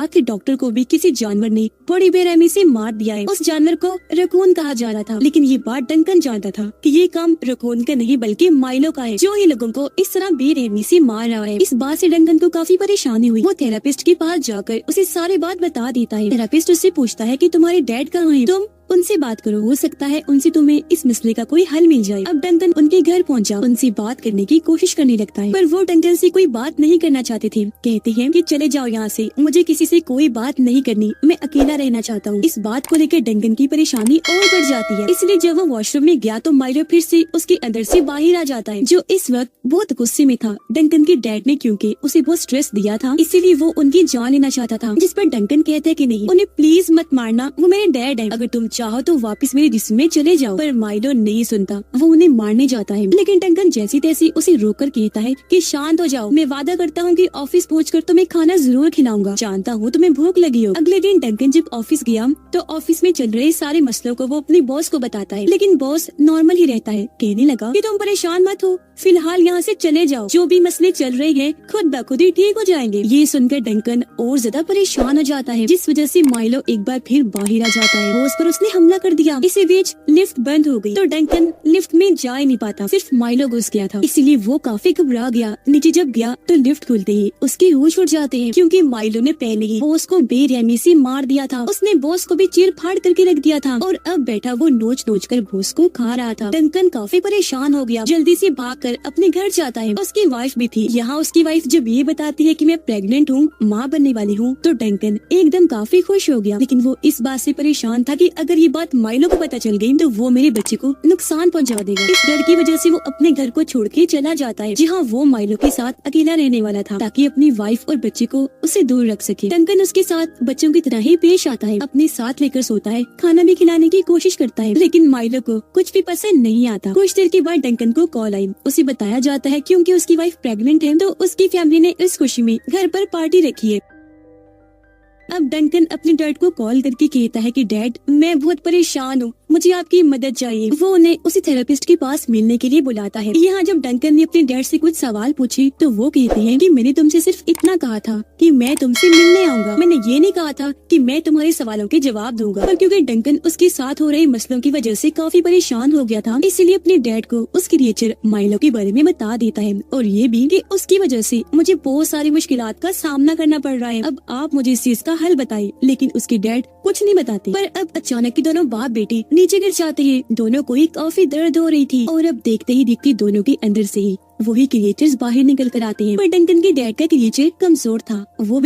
कि डॉक्टर को भी किसी जानवर ने बड़ी बेरहमी से मार दिया है। उस जानवर को रकून कहा जा रहा था, लेकिन ये बात डंकन जानता था कि ये काम रकून का नहीं बल्कि माइलो का है, जो ही लोगों को इस तरह बेरहमी से मार रहा है। इस बात से डंकन को काफी परेशानी हुई। वो थेरेपिस्ट के पास जाकर उसे सारी बात बता देता है। थेरेपिस्ट उससे पूछता है कि तुम्हारे डैड कहाँ हैं? तुम उनसे बात करो, हो सकता है उनसे तुम्हें इस मसले का कोई हल मिल जाए। अब डंकन उनके घर पहुंचा, उनसे बात करने की कोशिश करने लगता है, पर वो डंकन से कोई बात नहीं करना चाहते थे। कहते हैं कि चले जाओ यहाँ से, मुझे किसी से कोई बात नहीं करनी, मैं अकेला रहना चाहता हूँ। इस बात को लेकर डंकन की परेशानी और बढ़ जाती है। इसलिए जब वो वॉशरूम में गया तो माइलो फिर से उसके अंदर से बाहर आ जाता है, जो इस वक्त बहुत गुस्से में था। डंकन के डैड ने क्योंकि उसे बहुत स्ट्रेस दिया था, इसीलिए वो उनकी जान लेना चाहता था। जिस पर डंकन कहता है कि नहीं, उन्हें प्लीज मत मारना, वो मेरे डैड है, अगर तुम चाहो तो वापस मेरे जिस्म में चले जाओ। पर माइलो नहीं सुनता, वो उन्हें मारने जाता है। लेकिन डंकन जैसी तैसी उसे रोककर कहता है कि शांत हो जाओ, मैं वादा करता हूँ कि ऑफिस पहुंचकर तुम्हें खाना जरूर खिलाऊंगा, जानता हूँ तुम्हें भूख लगी हो। अगले दिन डंकन जब ऑफिस गया तो ऑफिस में चल रहे सारे मसलों को वो अपने बॉस को बताता है, लेकिन बॉस नॉर्मल ही रहता है। कहने लगा कि तुम परेशान मत हो, फिलहाल यहाँ से चले जाओ, जो भी मसले चल रहे हैं खुद ब खुद ही ठीक हो जाएंगे। ये सुनकर डंकन और ज्यादा परेशान हो जाता है, जिस वजह से माइलो एक बार फिर बाहर आ जाता है। बॉस पर उसने हमला कर दिया। इसी बीच लिफ्ट बंद हो गई तो डंकन लिफ्ट में जा ही नहीं पाता, सिर्फ माइलो घुस गया था, इसीलिए वो काफी घबरा गया। नीचे जब गया तो लिफ्ट खुलते ही उसके होश उड़ जाते हैं, क्योंकि माइलो ने पहले ही बॉस को बेरहमी से मार दिया था। उसने बॉस को भी चीर फाड़ करके रख दिया था और अब बैठा वो नोच नोच कर बॉस को खा रहा था। डंकन काफी परेशान हो गया, जल्दी से भागकर अपने घर जाता है। उसकी वाइफ भी थी। यहाँ उसकी वाइफ जब ये बताती है कि मैं प्रेग्नेंट हूँ, माँ बनने वाली हूँ, तो डंकन एकदम काफी खुश हो गया। लेकिन वो इस बात से परेशान था कि अगर ये बात माइलो को पता चल गई तो वो मेरे बच्चे को नुकसान पहुंचा देगा। इस डर की वजह से वो अपने घर को छोड़ के चला जाता है, जहाँ वो माइलो के साथ अकेला रहने वाला था, ताकि अपनी वाइफ और बच्चे को उससे दूर रख सके। डंकन उसके साथ बच्चों की तरह ही पेश आता है, अपने साथ लेकर सोता है, खाना भी खिलाने की कोशिश करता है, लेकिन माइलो को कुछ भी पसंद नहीं आता। कुछ देर के बाद डंकन को कॉल आई। उसे बताया जाता है क्योंकि उसकी वाइफ प्रेग्नेंट है तो उसकी फैमिली ने इस खुशी में घर पर पार्टी रखी है। अब डंकन अपने डैड को कॉल करके कहता है कि डैड, मैं बहुत परेशान हूँ, मुझे आपकी मदद चाहिए। वो उन्हें उसी थेरेपिस्ट के पास मिलने के लिए बुलाता है। यहाँ जब डंकन ने अपने डैड से कुछ सवाल पूछे तो वो कहते हैं कि मैंने तुमसे सिर्फ इतना कहा था कि मैं तुमसे मिलने आऊंगा, मैंने ये नहीं कहा था कि मैं तुम्हारे सवालों के जवाब दूंगा। पर क्योंकि डंकन उसके साथ हो रहे मसलों की वजह से काफी परेशान हो गया था, इसलिए अपने डैड को उसकी क्रिएचर माइलो के बारे में बता देता है, और ये भी कि उसकी वजह से मुझे बहुत सारी मुश्किलात का सामना करना पड़ रहा है, अब आप मुझे इस चीज का हल बताइए। लेकिन उसके डैड कुछ नहीं बताते। पर अब अचानक ही दोनों बाप बेटे नीचे गिर जाते हैं। दोनों को ही काफी दर्द हो रही थी और अब देखते ही दिखते दोनों के अंदर से ही वही क्रिएचर्स बाहर निकल कर आते हैं। पर डंकन के डैड का क्रिएचर कमजोर था, वो भी